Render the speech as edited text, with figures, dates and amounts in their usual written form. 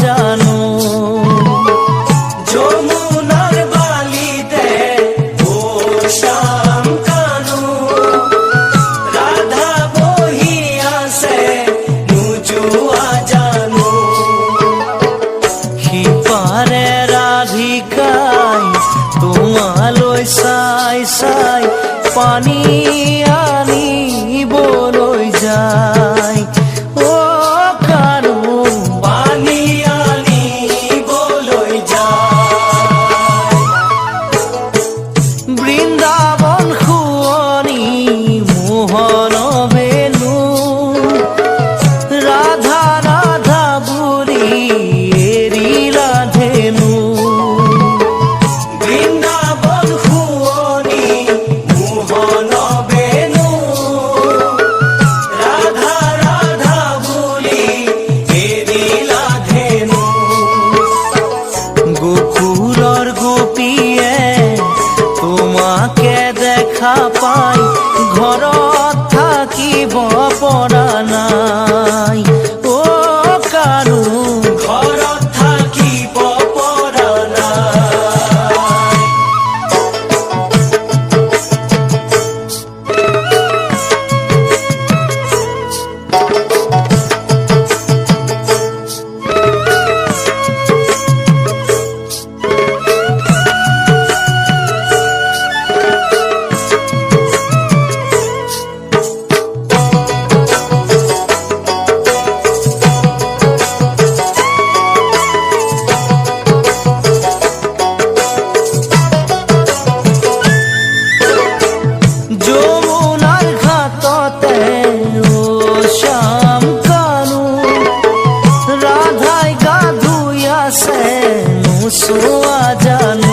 জানো যমুনার বালিতে ও শ্যাম কানু রাধা বহিয়াছে নুজুয়া জানো সিপারে রাধিকাই তোমালৈ চাই চাই পানী আনিবলৈ যায় ও কানু পানী আনিবলৈ যায় বৃন্দাবন শুৱনি মোহন বেনু ৰাধা ৰাধা বুলি এৰিলা ধেনু বৃন্দাবন শুৱনি মোহন বেনু ৰাধা ৰাধা বুলি এৰিলা ধেনু গোকুলৰ গোপীয়ে তোমাকে দেখা পাই ঘৰত থাকিব পৰা নাই ও কানু ঘৰত থাকিব পৰা নাই যমুনাৰ ঘাটতে ও শ্যাম কানু ৰাধাই গা ধুই আছে নোচোৱা জানো